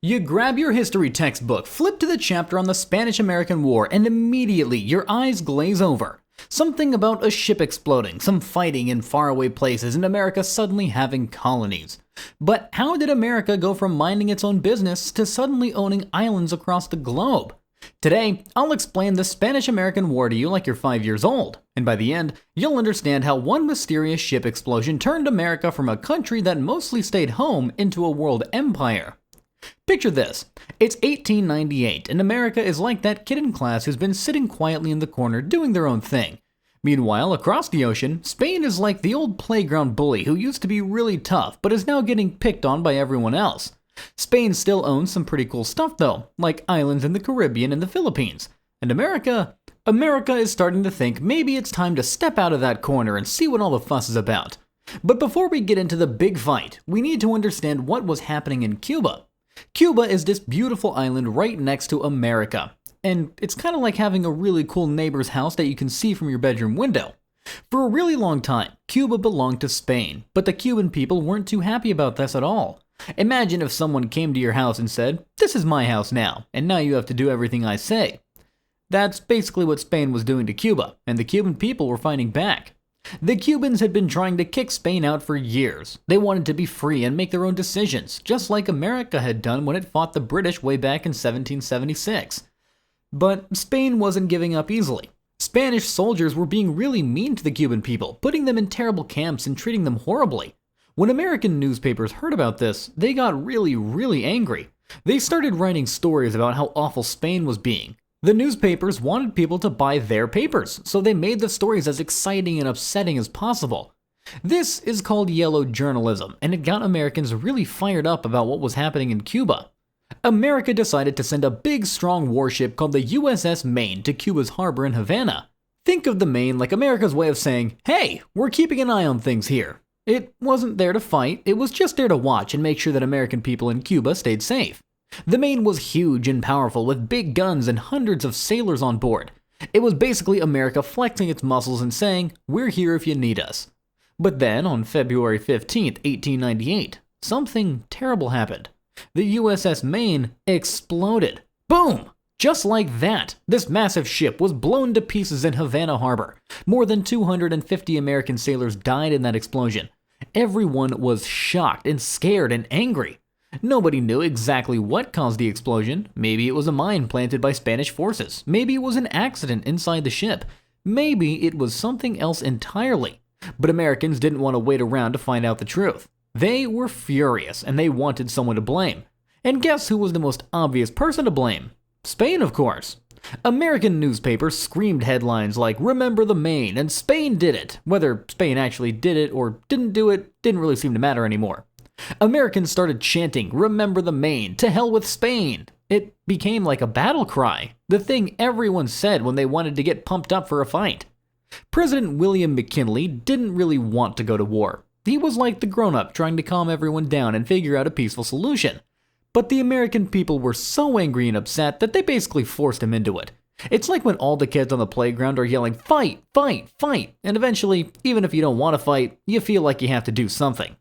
You grab your history textbook, flip to the chapter on the Spanish-American War, and immediately your eyes glaze over. Something about a ship exploding, some fighting in faraway places, and America suddenly having colonies. But how did America go from minding its own business to suddenly owning islands across the globe? Today, I'll explain the Spanish-American War to you like you're 5 years old, and by the end, you'll understand how one mysterious ship explosion turned America from a country that mostly stayed home into a world empire. Picture this. It's 1898, and America is like that kid in class who's been sitting quietly in the corner doing their own thing. Meanwhile, across the ocean, Spain is like the old playground bully who used to be really tough but is now getting picked on by everyone else. Spain still owns some pretty cool stuff though, like islands in the Caribbean and the Philippines. And America is starting to think maybe it's time to step out of that corner and see what all the fuss is about. But before we get into the big fight, we need to understand what was happening in Cuba. Cuba is this beautiful island right next to America, and it's kind of like having a really cool neighbor's house that you can see from your bedroom window. For a really long time, Cuba belonged to Spain, but the Cuban people weren't too happy about this at all. Imagine if someone came to your house and said, "This is my house now, and now you have to do everything I say." That's basically what Spain was doing to Cuba, and the Cuban people were fighting back. The Cubans had been trying to kick Spain out for years. They wanted to be free and make their own decisions, just like America had done when it fought the British way back in 1776. But Spain wasn't giving up easily. Spanish soldiers were being really mean to the Cuban people, putting them in terrible camps and treating them horribly. When American newspapers heard about this, they got really angry. They started writing stories about how awful Spain was being. The newspapers wanted people to buy their papers, so they made the stories as exciting and upsetting as possible. This is called yellow journalism, and it got Americans really fired up about what was happening in Cuba. America decided to send a big, strong warship called the USS Maine to Cuba's harbor in Havana. Think of the Maine like America's way of saying, "Hey, we're keeping an eye on things here." It wasn't there to fight, it was just there to watch and make sure that American people in Cuba stayed safe. The Maine was huge and powerful with big guns and hundreds of sailors on board. It was basically America flexing its muscles and saying, "We're here if you need us." But then, on February 15th, 1898, something terrible happened. The USS Maine exploded. Boom! Just like that, this massive ship was blown to pieces in Havana Harbor. More than 250 American sailors died in that explosion. Everyone was shocked and scared and angry. Nobody knew exactly what caused the explosion. Maybe it was a mine planted by Spanish forces. Maybe it was an accident inside the ship. Maybe it was something else entirely. But Americans didn't want to wait around to find out the truth. They were furious, and they wanted someone to blame. And guess who was the most obvious person to blame? Spain, of course. American newspapers screamed headlines like "Remember the Maine" and "Spain did it." Whether Spain actually did it or didn't do it didn't really seem to matter anymore. Americans started chanting "Remember the Maine, to hell with Spain." It became like a battle cry, the thing everyone said when they wanted to get pumped up for a fight. President William McKinley didn't really want to go to war. He was like the grown-up trying to calm everyone down and figure out a peaceful solution. But the American people were so angry and upset that they basically forced him into it. It's like when all the kids on the playground are yelling, "Fight, fight, fight," and eventually, even if you don't want to fight, you feel like you have to do something.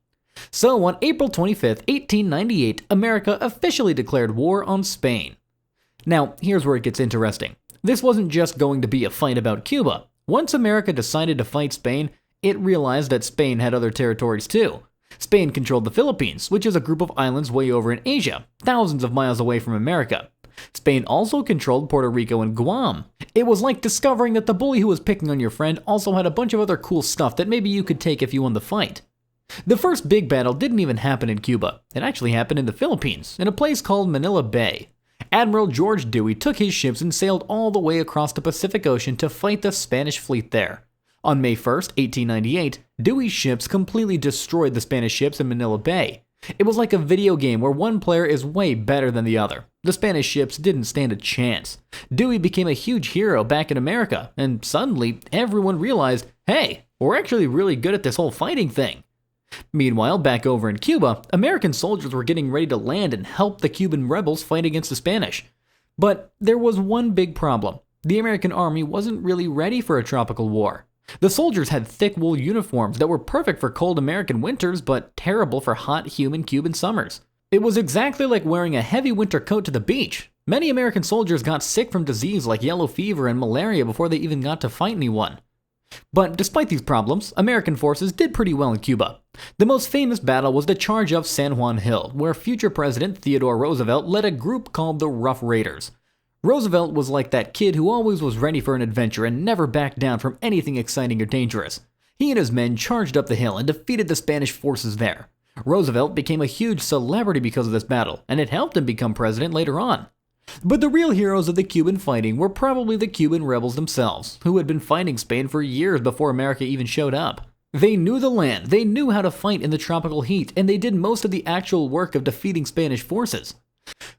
So on April 25th, 1898, America officially declared war on Spain. Now, here's where it gets interesting. This wasn't just going to be a fight about Cuba. Once America decided to fight Spain, it realized that Spain had other territories too. Spain controlled the Philippines, which is a group of islands way over in Asia, thousands of miles away from America. Spain also controlled Puerto Rico and Guam. It was like discovering that the bully who was picking on your friend also had a bunch of other cool stuff that maybe you could take if you won the fight. The first big battle didn't even happen in Cuba. It actually happened in the Philippines, in a place called Manila Bay. Admiral George Dewey took his ships and sailed all the way across the Pacific Ocean to fight the Spanish fleet there. On May 1st, 1898, Dewey's ships completely destroyed the Spanish ships in Manila Bay. It was like a video game where one player is way better than the other. The Spanish ships didn't stand a chance. Dewey became a huge hero back in America, and suddenly everyone realized, hey, we're actually really good at this whole fighting thing. Meanwhile, back over in Cuba, American soldiers were getting ready to land and help the Cuban rebels fight against the Spanish. But there was one big problem. The American army wasn't really ready for a tropical war. The soldiers had thick wool uniforms that were perfect for cold American winters, but terrible for hot, humid Cuban summers. It was exactly like wearing a heavy winter coat to the beach. Many American soldiers got sick from disease like yellow fever and malaria before they even got to fight anyone. But despite these problems, American forces did pretty well in Cuba. The most famous battle was the Charge of San Juan Hill, where future President Theodore Roosevelt led a group called the Rough Raiders. Roosevelt was like that kid who always was ready for an adventure and never backed down from anything exciting or dangerous. He and his men charged up the hill and defeated the Spanish forces there. Roosevelt became a huge celebrity because of this battle, and it helped him become president later on. But the real heroes of the Cuban fighting were probably the Cuban rebels themselves, who had been fighting Spain for years before America even showed up. They knew the land, they knew how to fight in the tropical heat, and they did most of the actual work of defeating Spanish forces.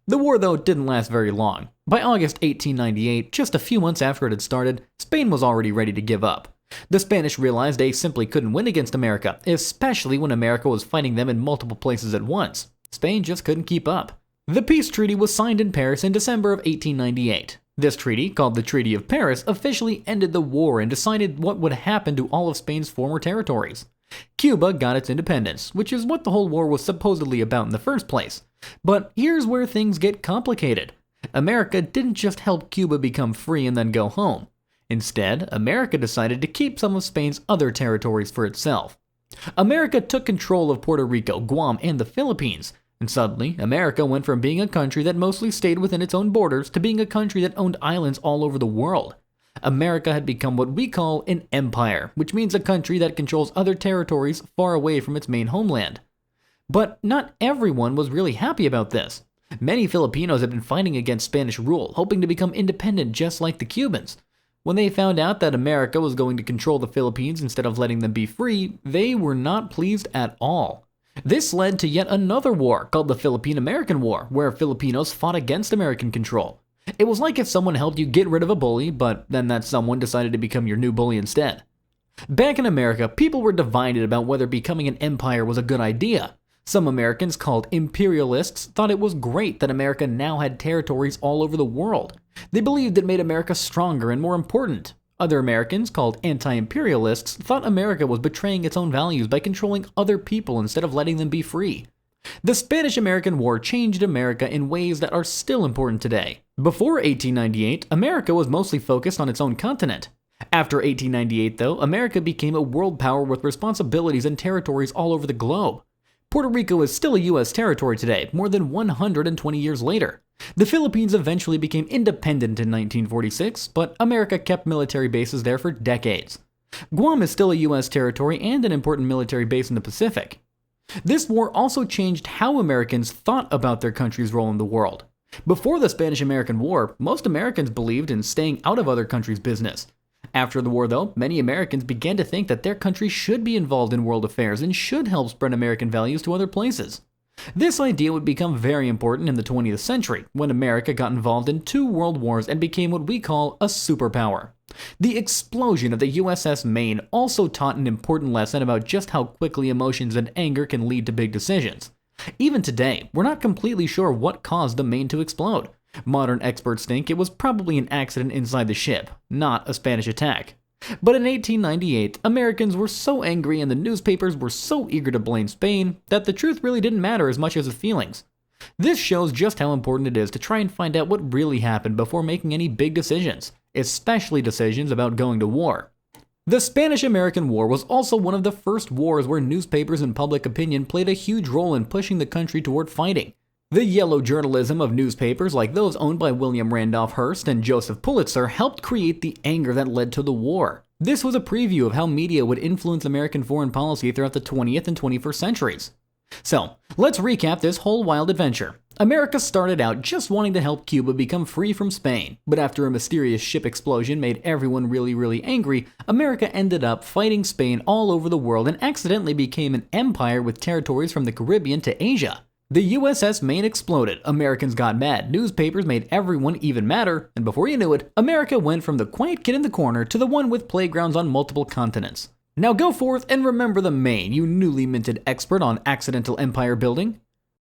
The war, though, didn't last very long. By August 1898, just a few months after it had started, Spain was already ready to give up. The Spanish realized they simply couldn't win against America, especially when America was fighting them in multiple places at once. Spain just couldn't keep up. The peace treaty was signed in Paris in December of 1898. This treaty, called the Treaty of Paris, officially ended the war and decided what would happen to all of Spain's former territories. Cuba got its independence, which is what the whole war was supposedly about in the first place. But here's where things get complicated. America didn't just help Cuba become free and then go home. Instead, America decided to keep some of Spain's other territories for itself. America took control of Puerto Rico, Guam, and the Philippines. And suddenly, America went from being a country that mostly stayed within its own borders to being a country that owned islands all over the world. America had become what we call an empire, which means a country that controls other territories far away from its main homeland. But not everyone was really happy about this. Many Filipinos had been fighting against Spanish rule, hoping to become independent just like the Cubans. When they found out that America was going to control the Philippines instead of letting them be free, they were not pleased at all. This led to yet another war called the Philippine-American War, where Filipinos fought against American control. It was like if someone helped you get rid of a bully, but then that someone decided to become your new bully instead. Back in America, people were divided about whether becoming an empire was a good idea. Some Americans, called imperialists, thought it was great that America now had territories all over the world. They believed it made America stronger and more important. Other Americans, called anti-imperialists, thought America was betraying its own values by controlling other people instead of letting them be free. The Spanish-American War changed America in ways that are still important today. Before 1898, America was mostly focused on its own continent. After 1898, though, America became a world power with responsibilities and territories all over the globe. Puerto Rico is still a U.S. territory today, more than 120 years later. The Philippines eventually became independent in 1946, but America kept military bases there for decades. Guam is still a U.S. territory and an important military base in the Pacific. This war also changed how Americans thought about their country's role in the world. Before the Spanish-American War, most Americans believed in staying out of other countries' business. After the war, though, many Americans began to think that their country should be involved in world affairs and should help spread American values to other places. This idea would become very important in the 20th century, when America got involved in 2 world wars and became what we call a superpower. The explosion of the USS Maine also taught an important lesson about just how quickly emotions and anger can lead to big decisions. Even today, we're not completely sure what caused the Maine to explode. Modern experts think it was probably an accident inside the ship, not a Spanish attack. But in 1898, Americans were so angry and the newspapers were so eager to blame Spain that the truth really didn't matter as much as the feelings. This shows just how important it is to try and find out what really happened before making any big decisions, especially decisions about going to war. The Spanish-American War was also one of the first wars where newspapers and public opinion played a huge role in pushing the country toward fighting. The yellow journalism of newspapers like those owned by William Randolph Hearst and Joseph Pulitzer helped create the anger that led to the war. This was a preview of how media would influence American foreign policy throughout the 20th and 21st centuries. So, let's recap this whole wild adventure. America started out just wanting to help Cuba become free from Spain, but after a mysterious ship explosion made everyone really angry, America ended up fighting Spain all over the world and accidentally became an empire with territories from the Caribbean to Asia. The USS Maine exploded, Americans got mad, newspapers made everyone even madder, and before you knew it, America went from the quiet kid in the corner to the one with playgrounds on multiple continents. Now go forth and remember the Maine, you newly minted expert on accidental empire building.